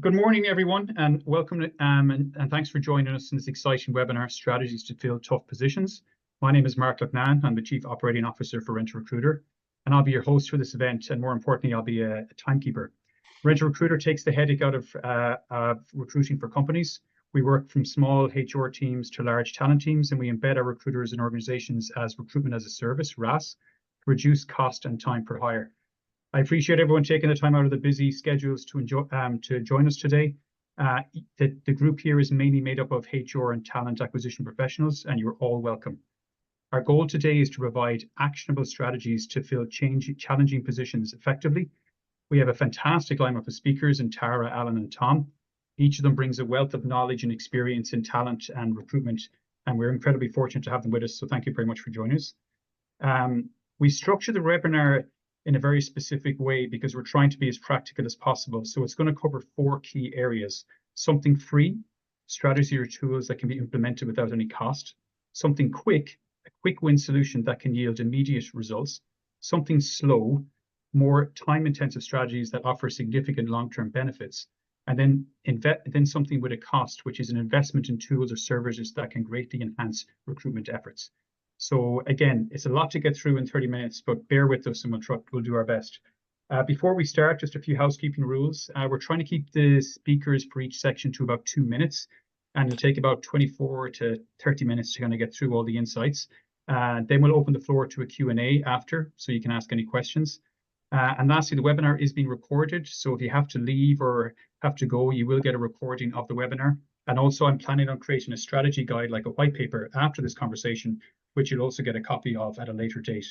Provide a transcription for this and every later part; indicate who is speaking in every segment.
Speaker 1: Good morning, everyone, and welcome and thanks for joining us in this exciting webinar, Strategies to Fill Tough Positions. My name is Mark Mcnaman. I'm the Chief Operating Officer for Rent a Recruiter, and I'll be your host for this event, and more importantly, I'll be a timekeeper. Rent a Recruiter takes the headache out of recruiting for companies. We work from small HR teams to large talent teams, and we embed our recruiters in organizations as recruitment as a service, RAS, to reduce cost and time per hire. I appreciate everyone taking the time out of the busy schedules to join us today. The group here is mainly made up of HR and talent acquisition professionals, and you're all welcome. Our goal today is to provide actionable strategies to fill challenging positions effectively. We have a fantastic lineup of speakers in Tara, Alan, and Tom. Each of them brings a wealth of knowledge and experience in talent and recruitment, and we're incredibly fortunate to have them with us, so thank you very much for joining us. We structure the webinar in a very specific way because we're trying to be as practical as possible. So it's going to cover 4 key areas: something free, strategy or tools that can be implemented without any cost; something quick, a quick win solution that can yield immediate results; something slow, more time-intensive strategies that offer significant long-term benefits; and then something with a cost, which is an investment in tools or services that can greatly enhance recruitment efforts. So again, it's a lot to get through in 30 minutes, but bear with us and we'll do our best. Before we start, just a few housekeeping rules. We're trying to keep the speakers for each section to about 2 minutes, and it'll take about 24 to 30 minutes to kind of get through all the insights. Then we'll open the floor to a Q&A after, so you can ask any questions. And lastly, the webinar is being recorded, so if you have to leave or have to go, you will get a recording of the webinar. And also, I'm planning on creating a strategy guide, like a white paper, after this conversation, which you'll also get a copy of at a later date.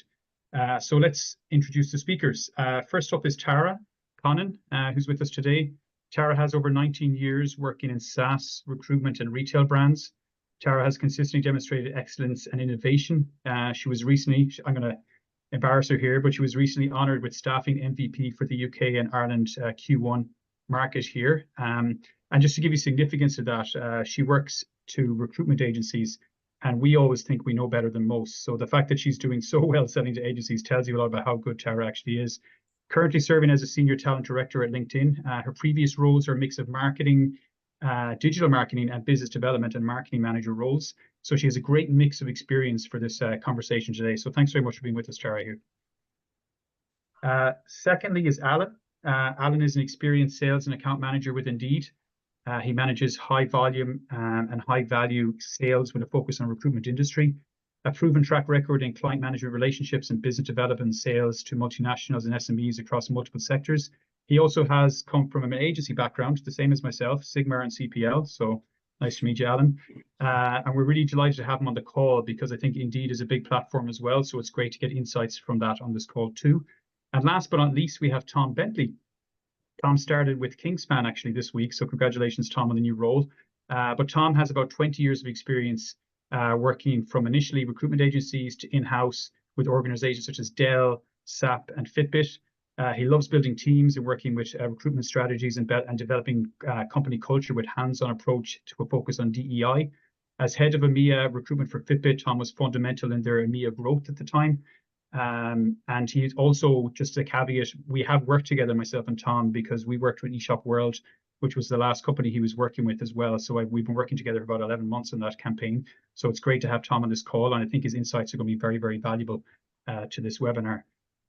Speaker 1: So let's introduce the speakers. First up is Tara Connon, who's with us today. Tara has over 19 years working in SaaS, recruitment, and retail brands. Tara has consistently demonstrated excellence and innovation. She was recently, I'm going to embarrass her here, but she was recently honoured with staffing MVP for the UK and Ireland Q1 market here. And just to give you significance to that, she works to recruitment agencies, and we always think we know better than most. So the fact that she's doing so well selling to agencies tells you a lot about how good Tara actually is. Currently serving as a senior talent director at LinkedIn. Her previous roles are a mix of marketing, digital marketing, and business development and marketing manager roles. So she has a great mix of experience for this conversation today. So thanks very much for being with us, Tara, here. Secondly is Alan. Alan is an experienced sales and account manager with Indeed. He manages high volume and high value sales with a focus on recruitment industry, a proven track record in client management relationships and business development sales to multinationals and SMEs across multiple sectors. He also has come from an agency background, the same as myself, Sigma and CPL. So nice to meet you, Alan. And we're really delighted to have him on the call because I think Indeed is a big platform as well. So it's great to get insights from that on this call too. And last but not least, we have Tom Bentley. Tom started with Kingspan actually this week, so congratulations, Tom, on the new role. But Tom has about 20 years of experience working from initially recruitment agencies to in-house with organizations such as Dell, SAP, and Fitbit. He loves building teams and working with recruitment strategies and developing company culture with hands-on approach to a focus on DEI. As head of EMEA recruitment for Fitbit, Tom was fundamental in their EMEA growth at the time. And he's also, just a caveat, we have worked together, myself and Tom, because we worked with eShop World, which was the last company he was working with as well. So we've been working together for about 11 months on that campaign. So it's great to have Tom on this call, and I think his insights are going to be very, very valuable to this webinar.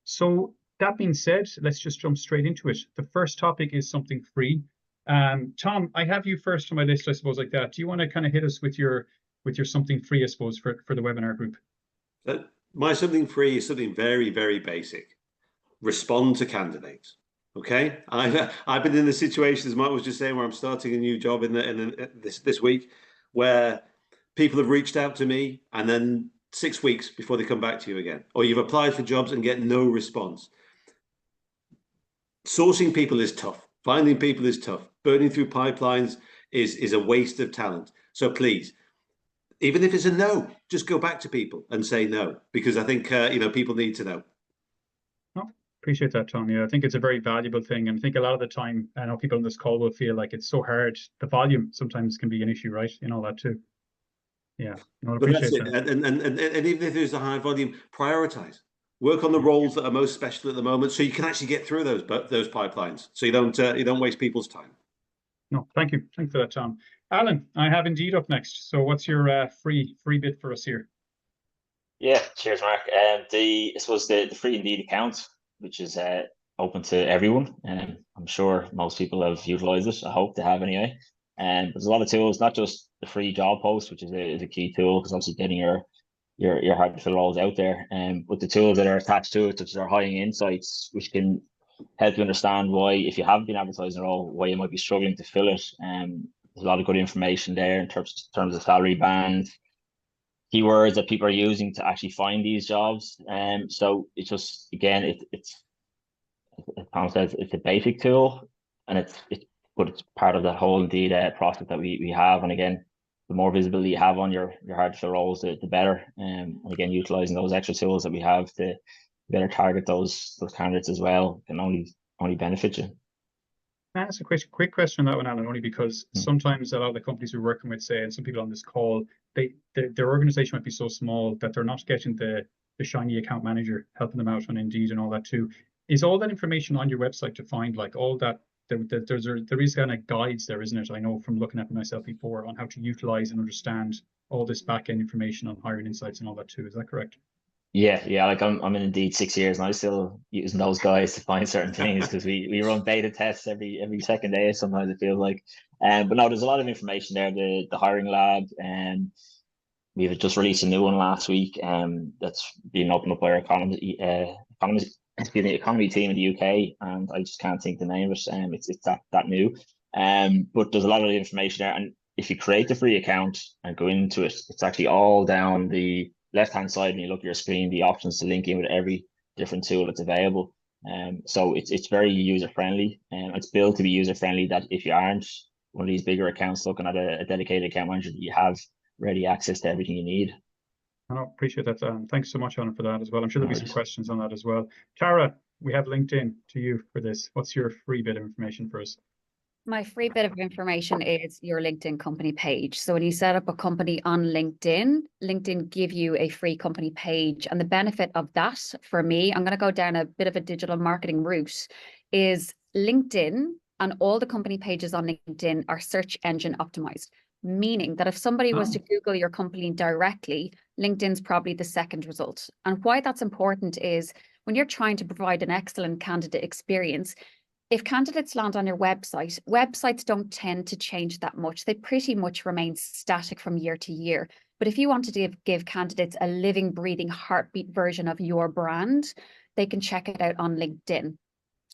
Speaker 1: So that being said, let's just jump straight into it. The first topic is something free. Tom, I have you first on my list, I suppose, like that. Do you want to kind of hit us with your something free, I suppose, for the webinar group?
Speaker 2: My something free is something very, very basic. Respond to candidates. Okay, I've been in the situation, as Mark was just saying, where I'm starting a new job this week, where people have reached out to me, and then 6 weeks before they come back to you again, or you've applied for jobs and get no response. Sourcing people is tough. Finding people is tough. Burning through pipelines is a waste of talent. So please, even if it's a no, just go back to people and say no, because I think people need to know.
Speaker 1: Oh, appreciate that, Tom. Yeah, I think it's a very valuable thing, and I think a lot of the time, I know people on this call will feel like it's so hard. The volume sometimes can be an issue, right? You know that too. Yeah, no, I appreciate that.
Speaker 2: And even if there's a high volume, prioritize. Work on the roles that are most special at the moment, so you can actually get through those pipelines, so you don't waste people's time.
Speaker 1: No, thank you. Thanks for that, Tom. Alan, I have Indeed up next. So what's your free bit for us here?
Speaker 3: Yeah, cheers, Mark. I suppose the free Indeed account, which is open to everyone, and I'm sure most people have utilized it. I hope they have anyway. And there's a lot of tools, not just the free job post, which is a key tool because obviously getting your hard to fill roles out there, but the tools that are attached to it, such as our hiring insights, which can help you understand why, if you haven't been advertising a role, why you might be struggling to fill it. There's a lot of good information there in terms of salary bands, keywords that people are using to actually find these jobs. So it's just, again, it's as Tom says, it's a basic tool, and but it's part of the whole Indeed process that we have. And again, the more visibility you have on your hard to fill roles, the better. And again, utilizing those extra tools that we have to better target those candidates as well can only benefit you.
Speaker 1: That's a quick question on that one, Alan, only because sometimes a lot of the companies we're working with say, and some people on this call, their organization might be so small that they're not getting the shiny account manager helping them out on Indeed and all that too. Is all that information on your website to find, like all that? There is kind of guides there, isn't it? I know from looking at it myself before on how to utilize and understand all this back end information on hiring insights and all that too. Is that correct?
Speaker 3: Yeah. Like I'm in Indeed 6 years and I'm still using those guys to find certain things because we run beta tests every second day. Sometimes it feels like, but no, there's a lot of information there. The hiring lab, and we've just released a new one last week. That's been opened up by our economy team in the UK, and I just can't think the name of it. It's that new. But there's a lot of information there, and if you create the free account and go into it, it's actually all down the left-hand side when you look at your screen, the options to link in with every different tool that's available. So it's very user-friendly, and it's built to be user-friendly, that if you aren't one of these bigger accounts looking at a dedicated account manager, that you have ready access to everything you need.
Speaker 1: I appreciate that. Thanks so much, Alan, for that as well. I'm sure there'll be some questions on that as well. Tara, we have LinkedIn to you for this. What's your free bit of information for us?
Speaker 4: My free bit of information is your LinkedIn company page. So when you set up a company on LinkedIn, LinkedIn give you a free company page. And the benefit of that for me, I'm going to go down a bit of a digital marketing route, is LinkedIn and all the company pages on LinkedIn are search engine optimized. Meaning that if somebody was to Google your company directly, LinkedIn's probably the second result. And why that's important is when you're trying to provide an excellent candidate experience, if candidates land on your website, websites don't tend to change that much. They pretty much remain static from year to year. But if you wanted to give candidates a living, breathing, heartbeat version of your brand, they can check it out on LinkedIn.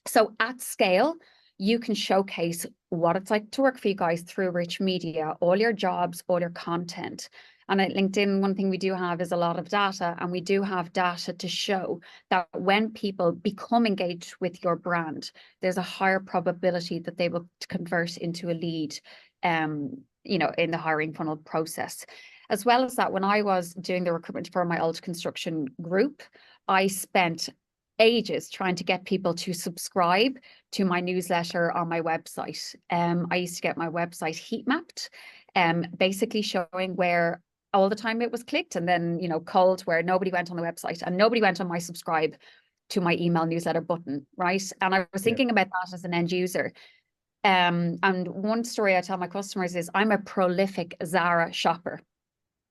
Speaker 4: So at scale, you can showcase what it's like to work for you guys through rich media, all your jobs, all your content. And at LinkedIn, one thing we do have is a lot of data, and we do have data to show that when people become engaged with your brand, there's a higher probability that they will convert into a lead, in the hiring funnel process. As well as that, when I was doing the recruitment for my old construction group, I spent ages trying to get people to subscribe to my newsletter on my website. I used to get my website heat mapped, basically showing where all the time it was clicked, and then cold where nobody went on the website and nobody went on my subscribe to my email newsletter button, right? And I was thinking about that as an end user. And one story I tell my customers is I'm a prolific Zara shopper.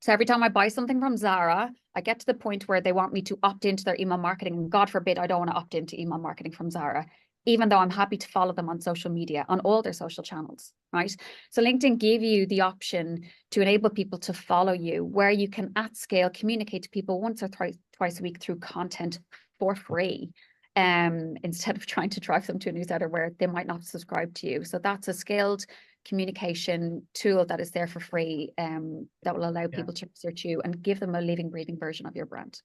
Speaker 4: So every time I buy something from Zara, I get to the point where they want me to opt into their email marketing. And God forbid, I don't want to opt into email marketing from Zara, even though I'm happy to follow them on social media, on all their social channels, right? So LinkedIn gave you the option to enable people to follow you, where you can at scale communicate to people once or twice a week through content for free, instead of trying to drive them to a newsletter where they might not subscribe to you. So that's a scaled communication tool that is there for free, that will allow people to research you and give them a living, breathing version of your brand.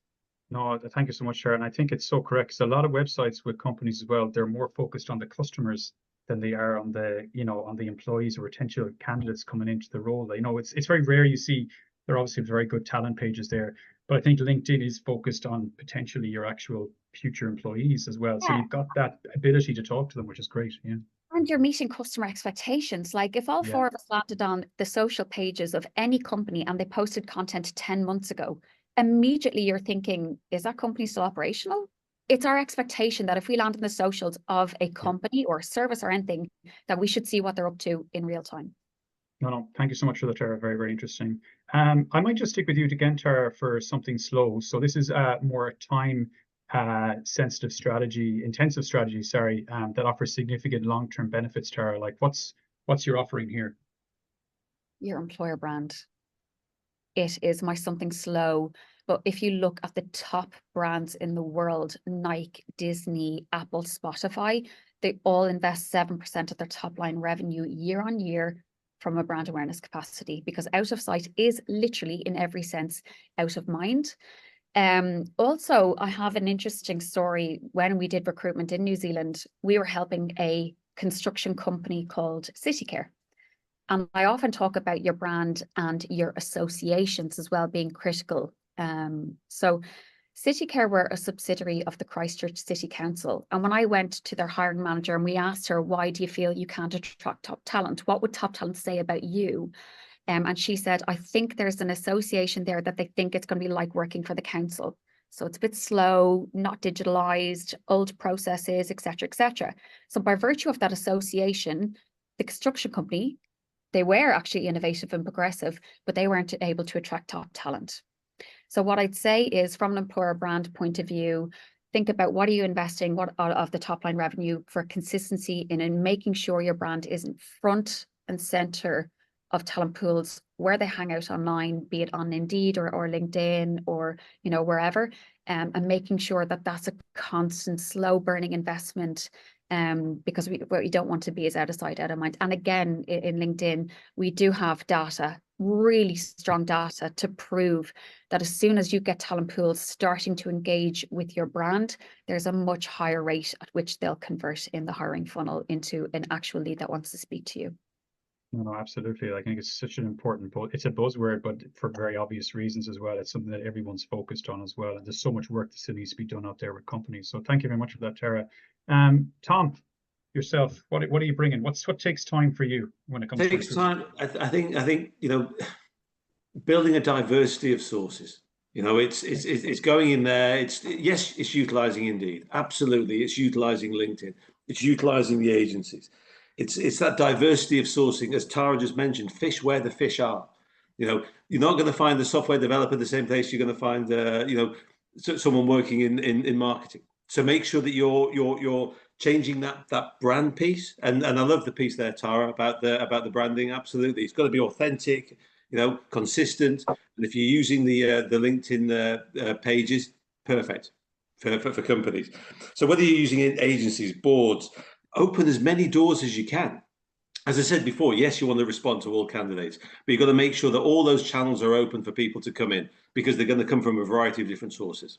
Speaker 1: No, thank you so much, Sharon. I think it's so correct. So a lot of websites with companies as well, they're more focused on the customers than they are on the, on the employees or potential candidates coming into the role. It's very rare you see, there are obviously very good talent pages there, but I think LinkedIn is focused on potentially your actual future employees as well. So you've got that ability to talk to them, which is great. Yeah.
Speaker 4: And you're meeting customer expectations. Like if all four of us landed on the social pages of any company and they posted content 10 months ago, immediately you're thinking, is that company still operational? it's our expectation that if we land in the socials of a company or a service or anything, that we should see what they're up to in real time.
Speaker 1: No, thank you so much for that, Tara. Very, very interesting. I might just stick with you again, Tara, for something slow. So this is more time sensitive strategy, intensive strategy, sorry, that offers significant long-term benefits, Tara. Like what's your offering here?
Speaker 4: Your employer brand. It is my something slow. But if you look at the top brands in the world, Nike, Disney, Apple, Spotify, they all invest 7% of their top line revenue year on year from a brand awareness capacity, because out of sight is literally, in every sense, out of mind. Also, I have an interesting story. When we did recruitment in New Zealand, we were helping a construction company called CityCare. And I often talk about your brand and your associations as well being critical. So CityCare were a subsidiary of the Christchurch City Council. And when I went to their hiring manager and we asked her, why do you feel you can't attract top talent? What would top talent say about you? And she said, I think there's an association there that they think it's going to be like working for the council. So it's a bit slow, not digitalized, old processes, et cetera, et cetera. So by virtue of that association, the construction company, they were actually innovative and progressive, but they weren't able to attract top talent. So what I'd say is, from an employer brand point of view, think about what are you investing, what of the top line revenue for consistency in making sure your brand isn't front and center of talent pools where they hang out online, be it on Indeed or LinkedIn or wherever, and making sure that that's a constant slow burning investment. Because what we don't want to be is out of sight, out of mind. And again, in LinkedIn, we do have data, really strong data, to prove that as soon as you get talent pools starting to engage with your brand, there's a much higher rate at which they'll convert in the hiring funnel into an actual lead that wants to speak to you.
Speaker 1: No, absolutely. I think it's such an important, it's a buzzword, but for very obvious reasons as well. It's something that everyone's focused on as well. And there's so much work that still needs to be done out there with companies. So thank you very much for that, Tara. Tom, yourself, what are you bringing? What takes time for you when it comes to
Speaker 2: time? I think building a diversity of sources. It's going in there. It's utilizing Indeed. Absolutely, it's utilizing LinkedIn. It's utilizing the agencies. It's that diversity of sourcing, as Tara just mentioned. Fish where the fish are. You're not going to find the software developer the same place you're going to find someone working in marketing. So make sure that you're changing that brand piece. And I love the piece there, Tara, about the branding. Absolutely, it's got to be authentic, consistent. And if you're using the LinkedIn pages, perfect for companies. So whether you're using agencies, boards, open as many doors as you can. As I said before, yes, you want to respond to all candidates, but you've got to make sure that all those channels are open for people to come in, because they're going to come from a variety of different sources.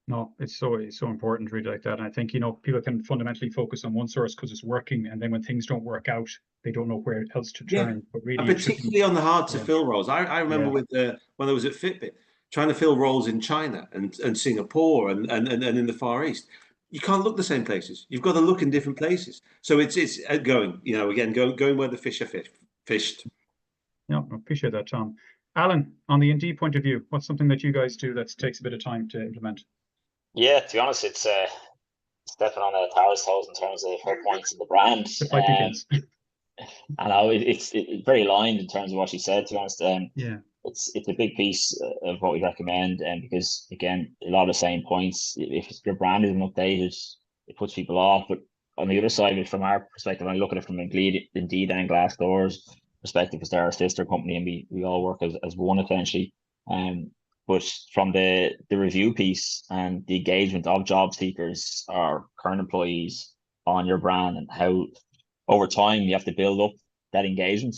Speaker 1: No, it's so important, really, like that. And I think, people can fundamentally focus on one source because it's working. And then when things don't work out, they don't know where else to turn.
Speaker 2: Yeah.
Speaker 1: But really,
Speaker 2: and particularly on the hard to fill roles. I remember with when I was at Fitbit, trying to fill roles in China and Singapore and in the Far East. You can't look the same places. You've got to look in different places. So it's going, going where the fish are fished.
Speaker 1: Yeah, I appreciate that, Tom. Alan, on the Indeed point of view, what's something that you guys do that takes a bit of time to implement?
Speaker 3: Yeah, to be honest, it's stepping on Tara's toes in terms of her points in the brand. I know it's very aligned in terms of what she said, to be honest. It's a big piece of what we recommend, and because again, a lot of the same points. If your brand isn't updated, it puts people off. But on the other side of it, from our perspective, I look at it from Indeed and Glassdoor's perspective, because they're our sister company and we all work as one essentially. But from the review piece and the engagement of job seekers or current employees on your brand, and how over time you have to build up that engagement.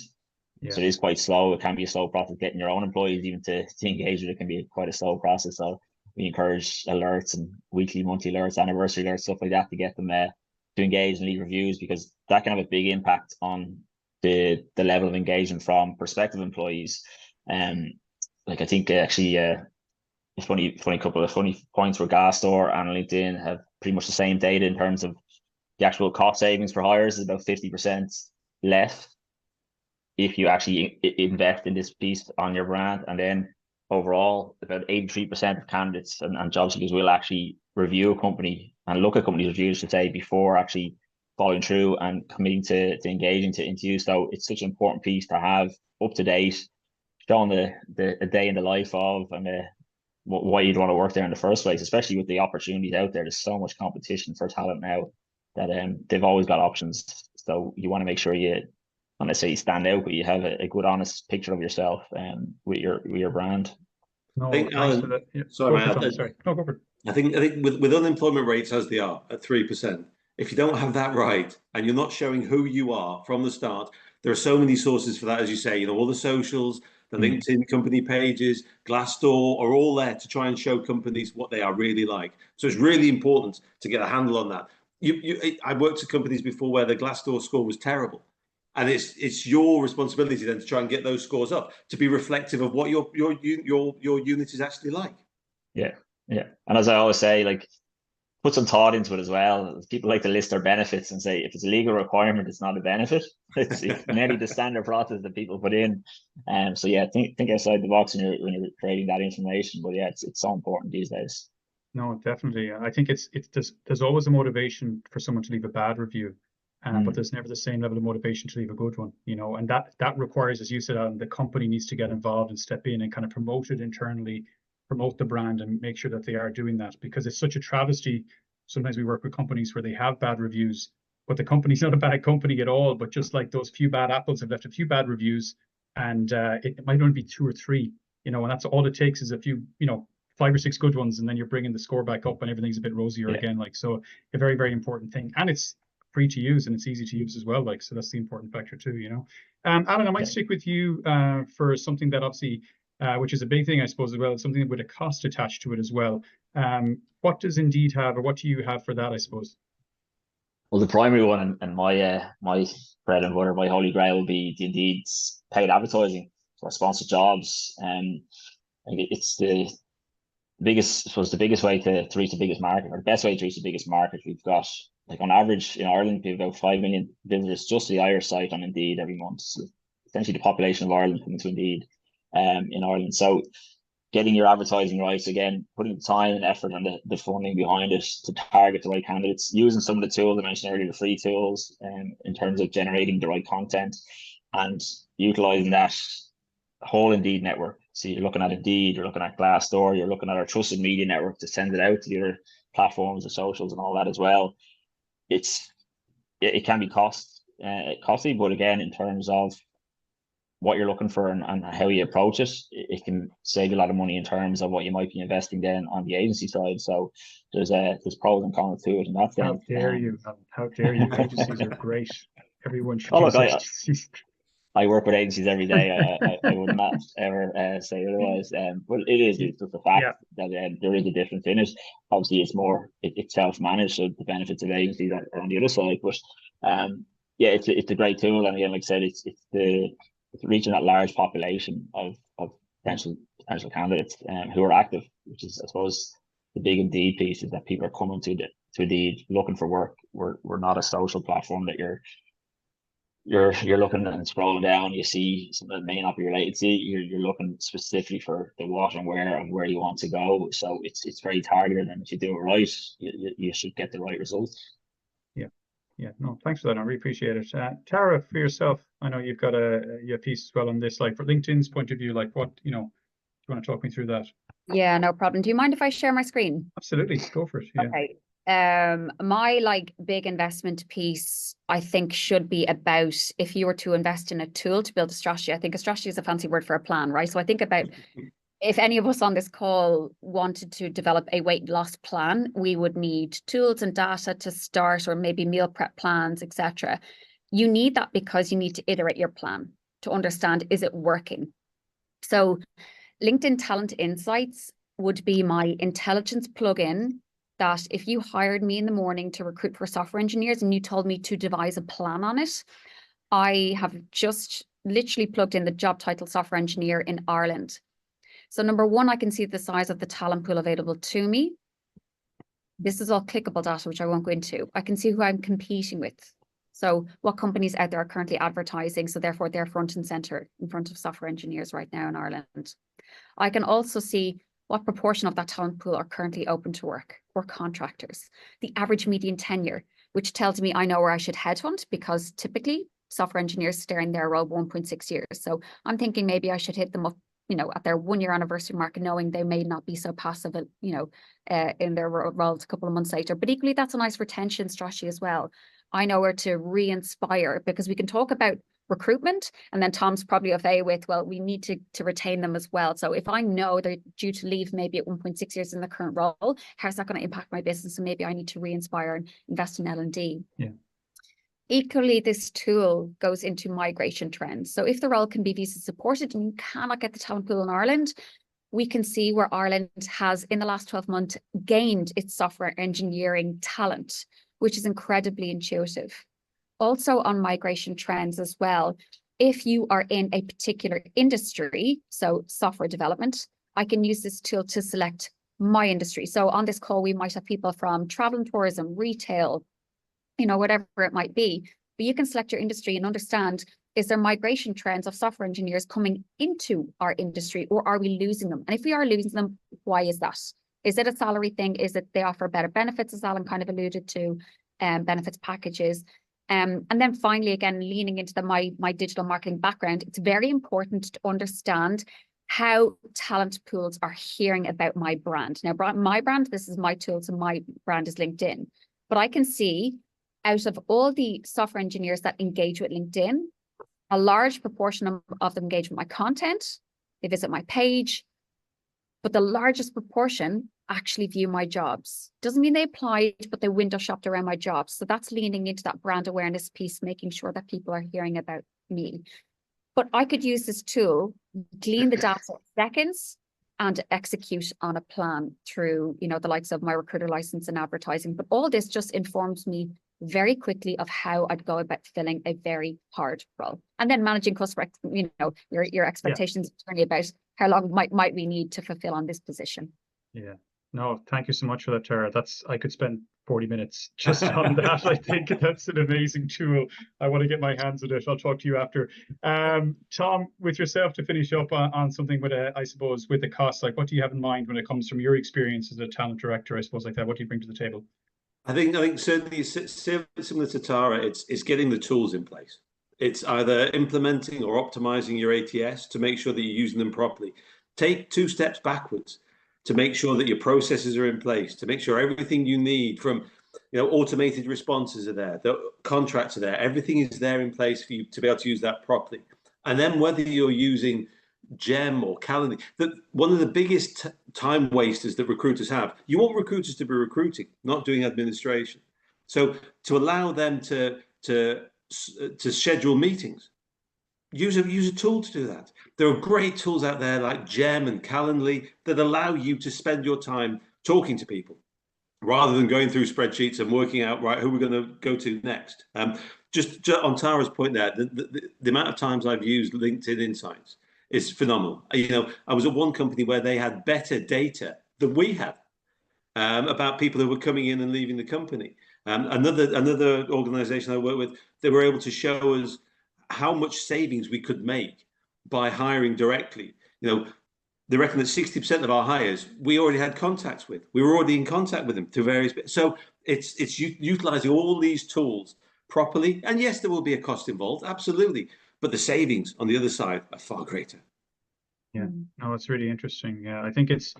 Speaker 3: So it is quite slow. It can be a slow process getting your own employees even to engage with it. Can be quite a slow process. So we encourage alerts and weekly, monthly alerts, anniversary alerts, stuff like that, to get them to engage and leave reviews, because that can have a big impact on the level of engagement from prospective employees. Like I think actually a couple of funny points where Glassdoor and LinkedIn have pretty much the same data in terms of the actual cost savings for hires is about 50% less if you actually invest in this piece on your brand. And then overall, about 83% of candidates and job seekers will actually review a company and look at companies' reviews to say before actually following through and committing to engaging to interview. So it's such an important piece to have up to date, showing a day in the life of and why you'd want to work there in the first place, especially with the opportunities out there. There's so much competition for talent now that they've always got options. So you want to make sure you, not necessarily stand out, but you have a good, honest picture of yourself with your brand.
Speaker 1: No,
Speaker 2: I think,
Speaker 1: thanks
Speaker 2: Alan,
Speaker 1: for that. Yeah.
Speaker 2: sorry,
Speaker 1: Go for it,
Speaker 2: man,
Speaker 1: Tom. Sorry. No, go for it.
Speaker 2: I think with unemployment rates as they are at 3%, if you don't have that right and you're not showing who you are from the start, there are so many sources for that, as you say. You know, all the socials, the LinkedIn company pages, Glassdoor are all there to try and show companies what they are really like. So it's really important to get a handle on that. I worked at companies before where the Glassdoor score was terrible. And it's your responsibility then to try and get those scores up to be reflective of what your unit is actually like.
Speaker 3: Yeah. And as I always say, like, put some thought into it as well. People like to list their benefits and say if it's a legal requirement, it's not a benefit. It's nearly the standard process that people put in. So yeah, think outside the box when you're creating that information. But yeah, it's so important these days.
Speaker 1: No, definitely. I think there's always a motivation for someone to leave a bad review, but there's never the same level of motivation to leave a good one, you know, and that requires, as you said, Alan, the company needs to get involved and step in and kind of promote it internally, promote the brand and make sure that they are doing that, because it's such a travesty. Sometimes we work with companies where they have bad reviews, but the company's not a bad company at all, but just like those few bad apples have left a few bad reviews, and it might only be 2 or 3, you know, and that's all it takes is a few, you know, 5 or 6 good ones, and then you're bringing the score back up and everything's a bit rosier again. Like, so a very, very important thing, and it's free to use and it's easy to use as well. Like, so that's the important factor too, you know. Alan, I might stick with you for something that obviously, which is a big thing, I suppose, as well. It's something with a cost attached to it as well. What does Indeed have, or what do you have for that, I suppose?
Speaker 3: Well, the primary one and my bread and butter, my holy grail, will be the Indeed's paid advertising for sponsored jobs. It's the biggest, I suppose, the biggest way to reach the biggest market, or the best way to reach the biggest market. We've got, like, on average in Ireland, we have about 5 million visitors just to the Irish site on Indeed every month. So essentially the population of Ireland coming to Indeed in Ireland. So getting your advertising right, again, putting the time and effort and the funding behind it to target the right candidates, using some of the tools I mentioned earlier, the free tools, in terms of generating the right content and utilizing that whole Indeed network. So you're looking at Indeed, you're looking at Glassdoor, you're looking at our trusted media network to send it out to the other platforms, the socials and all that as well. It can be costly, but again, in terms of what you're looking for and how you approach it, it can save you a lot of money in terms of what you might be investing then on the agency side. So there's pros and cons to it, and that's
Speaker 1: how dare you? How dare you? Agencies are great. Everyone should use agencies.
Speaker 3: I work with agencies every day. I would not ever say otherwise. But it's just a fact that there is a difference in it. Obviously, it's self-managed, so the benefits of agencies are on the other side. But it's a great tool, and again, like I said, it's reaching that large population of potential candidates who are active, which is, I suppose, the big Indeed piece, is that people are coming to Indeed looking for work. We're not a social platform that you're looking and scrolling down, you see something that may not be related to you. You're looking specifically for the what and where you want to go. So it's very targeted, and if you do it right, you should get the right results.
Speaker 1: Yeah, no, thanks for that. I really appreciate it. Tara, for yourself, I know you've got a piece as well on this, like, for LinkedIn's point of view, like, what, you know, do you want to talk me through that?
Speaker 4: Yeah, no problem. Do you mind if I share my screen?
Speaker 1: Absolutely, go for it. Yeah.
Speaker 4: Okay. My, like, big investment piece, I think, should be about, if you were to invest in a tool to build a strategy. I think a strategy is a fancy word for a plan, right? So I think about, if any of us on this call wanted to develop a weight loss plan, we would need tools and data to start, or maybe meal prep plans, etc. You need that because you need to iterate your plan to understand, is it working? So LinkedIn Talent Insights would be my intelligence plugin, that if you hired me in the morning to recruit for software engineers and you told me to devise a plan on it, I have just literally plugged in the job title software engineer in Ireland. So number one, I can see the size of the talent pool available to me. This is all clickable data, which I won't go into. I can see who I'm competing with. So what companies out there are currently advertising, so therefore they're front and center in front of software engineers right now in Ireland. I can also see what proportion of that talent pool are currently open to work or contractors, the average median tenure, which tells me I know where I should headhunt, because typically software engineers stay in their role 1.6 years. So I'm thinking maybe I should hit them up, at their 1-year anniversary mark, knowing they may not be so passive, in their roles a couple of months later. But equally, that's a nice retention strategy as well. I know where to re-inspire, because we can talk about recruitment, and then Tom's probably okay with, well, we need to retain them as well. So if I know they're due to leave maybe at 1.6 years in the current role, how's that going to impact my business? And maybe I need to re-inspire and invest in L&D.
Speaker 1: Yeah.
Speaker 4: Equally, this tool goes into migration trends. So if the role can be visa supported and you cannot get the talent pool in Ireland, we can see where Ireland has, in the last 12 months, gained its software engineering talent, which is incredibly intuitive. Also on migration trends as well, if you are in a particular industry, so software development, I can use this tool to select my industry. So on this call, we might have people from travel and tourism, retail, whatever it might be, but you can select your industry and understand, is there migration trends of software engineers coming into our industry, or are we losing them? And if we are losing them, why is that? Is it a salary thing? Is it they offer better benefits, as Alan kind of alluded to, benefits packages? And then finally, again, leaning into my digital marketing background, it's very important to understand how talent pools are hearing about my brand. Now, my brand, this is my tool, so my brand is LinkedIn. But I can see, out of all the software engineers that engage with LinkedIn, a large proportion of them engage with my content, they visit my page, but the largest proportion actually view my jobs. Doesn't mean they applied, but they window shopped around my jobs. So that's leaning into that brand awareness piece, making sure that people are hearing about me. But I could use this tool, glean the data in seconds, and execute on a plan through, the likes of my recruiter license and advertising. But all this just informs me very quickly of how I'd go about filling a very hard role. And then managing customer, your expectations internally about how long might we need to fulfill on this position.
Speaker 1: Yeah. No, thank you so much for that, Tara. I could spend 40 minutes just on that. I think that's an amazing tool. I want to get my hands on it. I'll talk to you after. Tom, with yourself, to finish up on something with with the cost, like what do you have in mind when it comes from your experience as a talent director, I suppose, like that? What do you bring to the table?
Speaker 2: I think certainly similar to Tara, it's getting the tools in place. It's either implementing or optimizing your ATS to make sure that you're using them properly. Take 2 steps backwards to make sure that your processes are in place, to make sure everything you need from, automated responses are there, the contracts are there, everything is there in place for you to be able to use that properly. And then whether you're using Gem or Calendly, one of the biggest time wasters that recruiters have, you want recruiters to be recruiting, not doing administration. So to allow them to schedule meetings, use a tool to do that. There are great tools out there like Gem and Calendly that allow you to spend your time talking to people rather than going through spreadsheets and working out, right, who we're going to go to next. Just on Tara's point there, the amount of times I've used LinkedIn Insights is phenomenal. I was at one company where they had better data than we have about people who were coming in and leaving the company. Another organization I work with, they were able to show us how much savings we could make by hiring directly. They reckon that 60% of our hires we already had contacts with. We were already in contact with them through various bits. So it's utilizing all these tools properly. And yes, there will be a cost involved, absolutely. But the savings on the other side are far greater.
Speaker 1: Yeah, no, it's really interesting. Yeah, I think it's,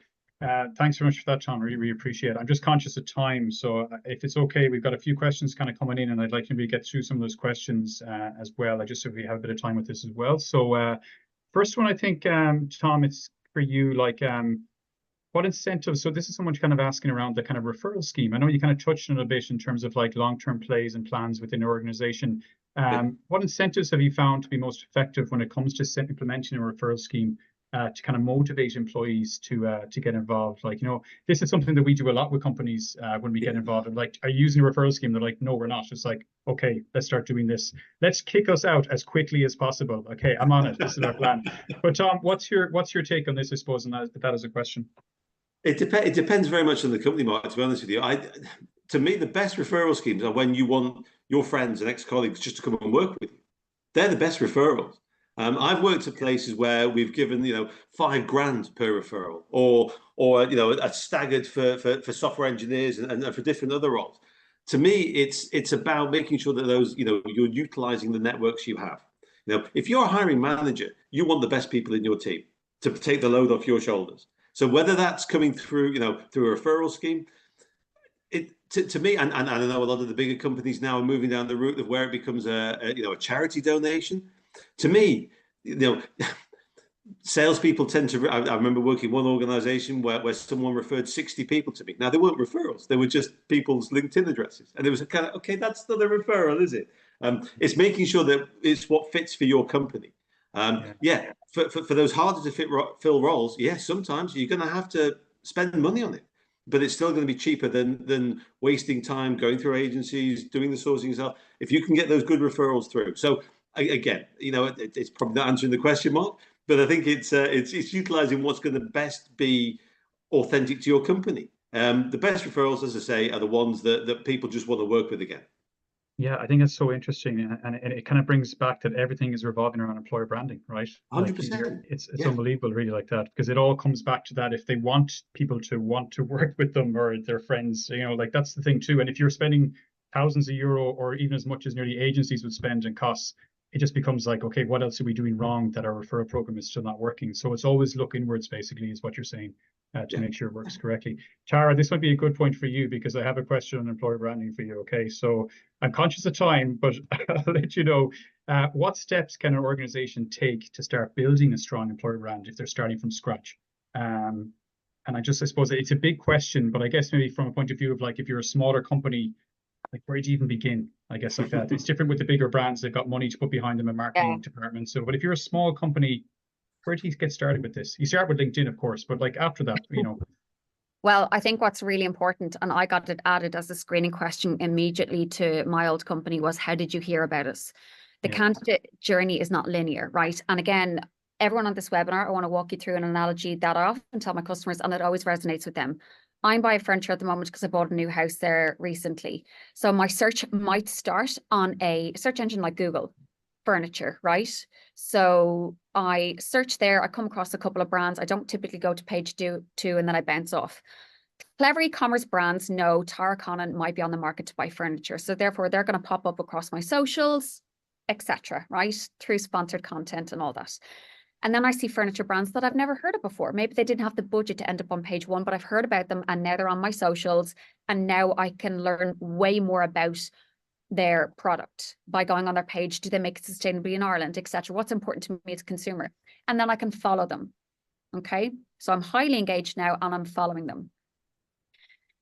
Speaker 1: thanks very much for that, Tom. Really appreciate it. I'm just conscious of time. So if it's okay, we've got a few questions kind of coming in, and I'd like to maybe get through some of those questions as well. I just so we have a bit of time with this as well. So first one, I think, Tom, it's for you, like, what incentives? So this is someone kind of asking around the kind of referral scheme. I know you kind of touched on it a bit in terms of like long-term plays and plans within your organization. What incentives have you found to be most effective when it comes to implementing a referral scheme to kind of motivate employees to get involved? Like, this is something that we do a lot with companies when we get involved. And like, are you using a referral scheme? They're like, no, we're not. It's like, okay, let's start doing this. Let's kick us out as quickly as possible. Okay, I'm on it. This is our plan. But Tom, what's your take on this, I suppose, and that is a question.
Speaker 2: It depends very much on the company, Mark, to be honest with you. To me, the best referral schemes are when you want your friends and ex-colleagues just to come and work with you. They're the best referrals. I've worked at places where we've given, you know, $5,000 per referral, or you know, a staggered for software engineers and for different other roles. To me, it's about making sure that those, you know, you're utilizing the networks you have. You know, if you're a hiring manager, you want the best people in your team to take the load off your shoulders. So whether that's coming through, you know, through a referral scheme, to me, and I know a lot of the bigger companies now are moving down the route of where it becomes a you know, a charity donation. To me, you know, salespeople tend to. I remember working in one organization where someone referred 60 people to me. Now, they weren't referrals; they were just people's LinkedIn addresses, and it was a kind of, okay, that's not a referral, is it? It's making sure that it's what fits for your company. Yeah, for those harder to fill roles, yes, sometimes you're going to have to spend money on it, but it's still going to be cheaper than wasting time going through agencies, doing the sourcing yourself, if you can get those good referrals through. So again, you know, it's probably not answering the question, Mark, but I think it's utilizing what's going to best be authentic to your company. The best referrals, as I say, are the ones that people just want to work with again.
Speaker 1: Yeah, I think it's so interesting, and it kind of brings back that everything is revolving around employer branding, right?
Speaker 2: 100%.
Speaker 1: It's unbelievable, really, like that, because it all comes back to that. If they want people to want to work with them or their friends, you know, like that's the thing too. And if you're spending thousands of euro or even as much as nearly agencies would spend in costs, it just becomes like, okay, what else are we doing wrong that our referral program is still not working? So it's always look inwards, basically, is what you're saying, to make sure it works correctly. Tara, this might be a good point for you because I have a question on employer branding for you. Okay, so I'm conscious of time, but I'll let you know, what steps can an organization take to start building a strong employer brand if they're starting from scratch? And I suppose it's a big question, but I guess maybe from a point of view of like, if you're a smaller company, like where do you even begin? I guess like that. It's different with the bigger brands. They've got money to put behind them, a marketing department. So, but if you're a small company, where do you get started with this? You start with LinkedIn, of course, but like after that, you know.
Speaker 4: Well, I think what's really important, and I got it added as a screening question immediately to my old company, was how did you hear about us? The candidate journey is not linear, right? And again, everyone on this webinar, I want to walk you through an analogy that I often tell my customers, and it always resonates with them. I'm buying furniture at the moment because I bought a new house there recently. So my search might start on a search engine like Google, furniture, right? So I search there, I come across a couple of brands. I don't typically go to page two and then I bounce off. Clever e-commerce brands know Tara Connon might be on the market to buy furniture. So therefore they're going to pop up across my socials, etc., right? Through sponsored content and all that. And then I see furniture brands that I've never heard of before. Maybe they didn't have the budget to end up on page one, but I've heard about them and now they're on my socials. And now I can learn way more about their product by going on their page. Do they make it sustainably in Ireland, etc.? What's important to me as a consumer? And then I can follow them. Okay. So I'm highly engaged now and I'm following them.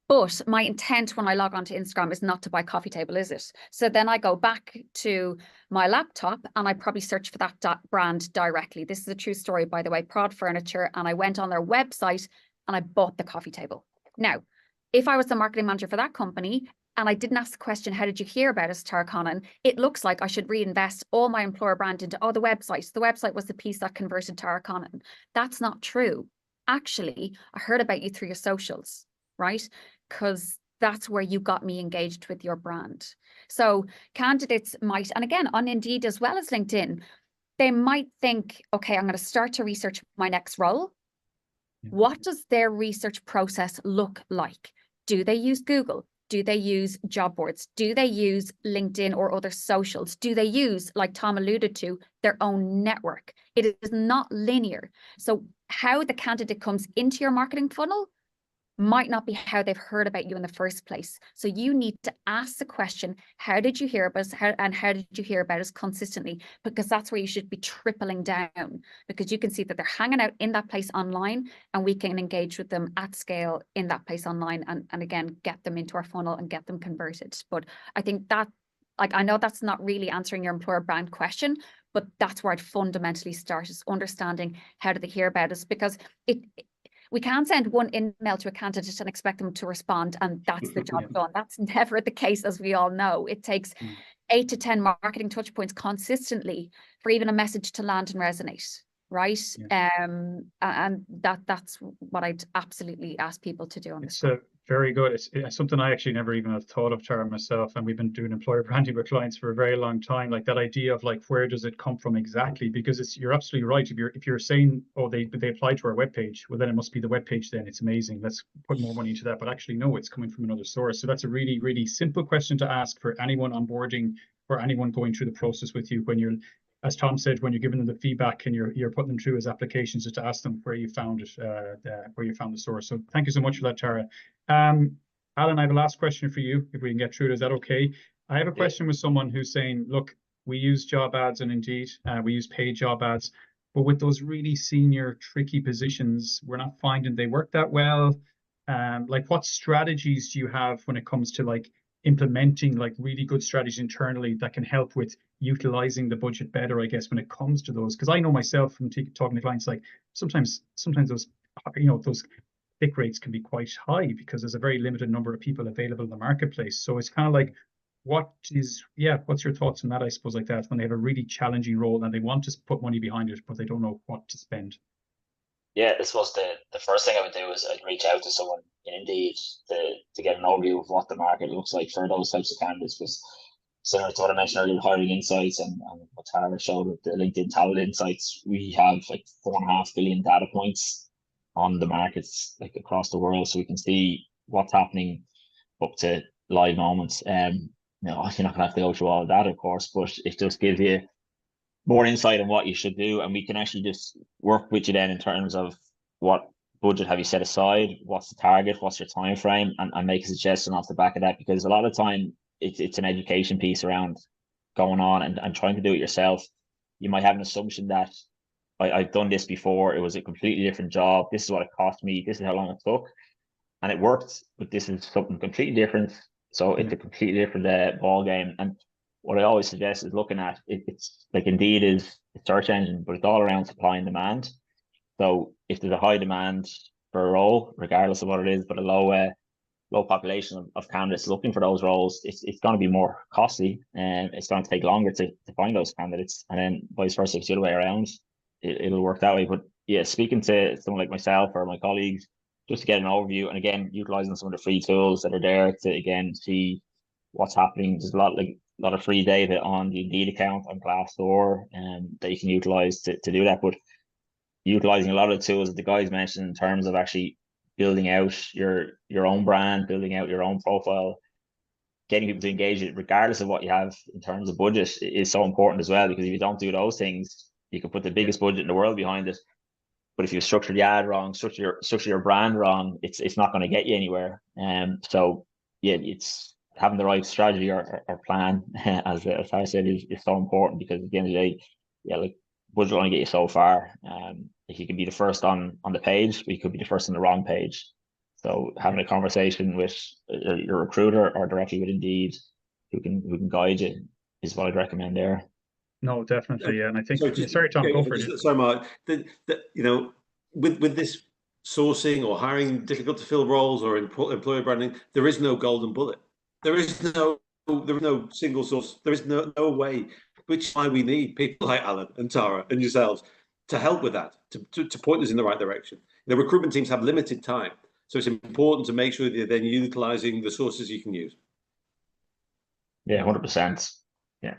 Speaker 4: But my intent when I log on to Instagram is not to buy coffee table, is it? So then I go back to my laptop and I probably search for that brand directly. This is a true story, by the way, Prod Furniture. And I went on their website and I bought the coffee table. Now, if I was the marketing manager for that company and I didn't ask the question, how did you hear about us, Tara Connon? It looks like I should reinvest all my employer brand into, the website. The website was the piece that converted Tara Connon. That's not true. Actually, I heard about you through your socials, right? Because that's where you got me engaged with your brand. So candidates might, and again, on Indeed as well as LinkedIn, they might think, okay, I'm going to start to research my next role. What does their research process look like? Do they use Google? Do they use job boards? Do they use LinkedIn or other socials? Do they use, like Tom alluded to, their own network? It is not linear. So how the candidate comes into your marketing funnel might not be how they've heard about you in the first place. So you need to ask the question, how did you hear about us? How did you hear about us consistently? Because that's where you should be tripling down, because you can see that they're hanging out in that place online and we can engage with them at scale in that place online and again, get them into our funnel and get them converted. But I think that, like, I know that's not really answering your employer brand question, but that's where I'd fundamentally start, is understanding how do they hear about us, because we can't send one email to a candidate and expect them to respond and that's the job done. That's never the case, as we all know. It takes 8 to 10 marketing touch points consistently for even a message to land and resonate, right? And that's what I'd absolutely ask people to do on this.
Speaker 1: It's Very good. It's something I actually never even have thought of, Tara, myself. And we've been doing employer branding with clients for a very long time. Like that idea of like, where does it come from exactly? Because you're absolutely right. If you're saying, oh, they applied to our webpage, well, then it must be the webpage. Then it's amazing. Let's put more money into that. But actually, no, it's coming from another source. So that's a really, really simple question to ask for anyone onboarding or anyone going through the process with you when you're, as Tom said, when you're giving them the feedback and you're putting them through as applications, just to ask them where you found it, where you found the source. So thank you so much for that, Tara. Alan, I have a last question for you, if we can get through it. Is that okay? I have a question with someone who's saying, look, we use job ads and Indeed, we use paid job ads, but with those really senior, tricky positions, we're not finding they work that well. Like, what strategies do you have when it comes to like implementing like really good strategies internally that can help with utilizing the budget better, I guess, when it comes to those? Because I know myself from talking to clients, like sometimes those, those pick rates can be quite high because there's a very limited number of people available in the marketplace. So it's kind of like, what's your thoughts on that, I suppose, like that, when they have a really challenging role and they want to put money behind it, but they don't know what to spend?
Speaker 3: Yeah, I suppose the first thing I would do is I'd reach out to someone in Indeed to get an overview of what the market looks like for those types of candidates. Because similar to what I mentioned earlier, hiring insights and what Tara showed with the LinkedIn Talent Insights, we have like 4.5 billion data points on the markets like across the world, so we can see what's happening up to live moments. You're not gonna have to go through all of that, of course, but it just gives you more insight on what you should do, and we can actually just work with you then in terms of what budget have you set aside, what's the target, what's your time frame, and make a suggestion off the back of that. Because a lot of the time it's an education piece around going on and trying to do it yourself. You might have an assumption that I've done this before, it was a completely different job, this is what it cost me, this is how long it took, and it worked, but this is something completely different. So it's a completely different ball game. And what I always suggest is looking at it's like Indeed is a search engine, but it's all around supply and demand. So if there's a high demand for a role, regardless of what it is, but a low population of candidates looking for those roles, it's going to be more costly, and it's going to take longer to find those candidates. And then vice versa, if it's the other way around, it'll work that way. But yeah, speaking to someone like myself or my colleagues, just to get an overview, and again, utilizing some of the free tools that are there to again see what's happening. There's a lot of free data on the Indeed account on Glassdoor, that you can utilize to do that. But utilizing a lot of the tools that the guys mentioned in terms of actually building out your own brand, building out your own profile, getting people to engage it regardless of what you have in terms of budget is so important as well. Because if you don't do those things, you can put the biggest budget in the world behind it, but if you structure the ad wrong, structure your brand wrong, it's not going to get you anywhere. So yeah, it's having the right strategy or plan, as I said, is so important. Because at the end of the day, yeah, like budget will only get you so far. If you can be the first on the page, but you could be the first on the wrong page. So having a conversation with your recruiter or directly with Indeed, who can guide you, is what I'd recommend there.
Speaker 1: No, definitely, yeah. And I think, sorry, Tom, go for it.
Speaker 2: Sorry, Mark. With this sourcing or hiring difficult to fill roles or employer branding, there is no golden bullet. There is no single source. There is no way. Which is why we need people like Alan and Tara and yourselves to help with that, to point us in the right direction. Recruitment teams have limited time, so it's important to make sure that you're then utilizing the sources you can use.
Speaker 3: Yeah, 100%. Yeah.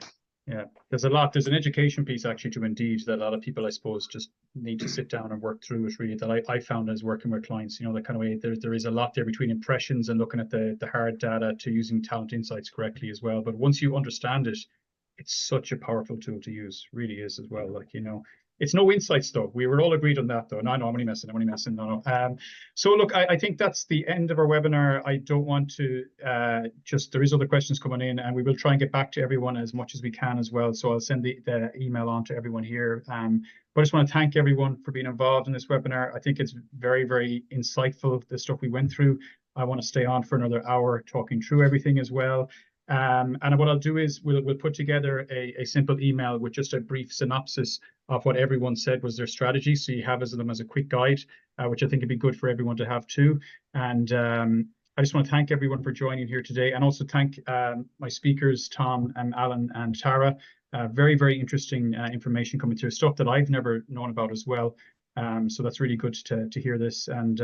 Speaker 1: Yeah, there's an education piece actually to Indeed that a lot of people, I suppose, just need to sit down and work through it, really, that I found as working with clients, that kind of way. There is a lot there between impressions and looking at the hard data to using talent insights correctly as well. But once you understand it, it's such a powerful tool to use, really is as well. Like, it's no insights though. We were all agreed on that though. No, I'm only messing. No. So look, I think that's the end of our webinar. I don't want to there is other questions coming in, and we will try and get back to everyone as much as we can as well. So I'll send the email on to everyone here. But I just want to thank everyone for being involved in this webinar. I think it's very, very insightful, the stuff we went through. I want to stay on for another hour talking through everything as well. And what I'll do is we'll put together a simple email with just a brief synopsis of what everyone said was their strategy, so you have them as a quick guide, which I think would be good for everyone to have too. And I just want to thank everyone for joining here today, and also thank my speakers, Tom and Alan and Tara. Very, very interesting information coming through, stuff that I've never known about as well. So that's really good to hear this. And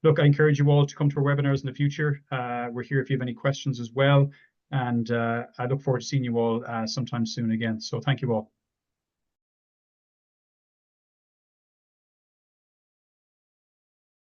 Speaker 1: look, I encourage you all to come to our webinars in the future. We're here if you have any questions as well. And I look forward to seeing you all sometime soon again. So thank you all.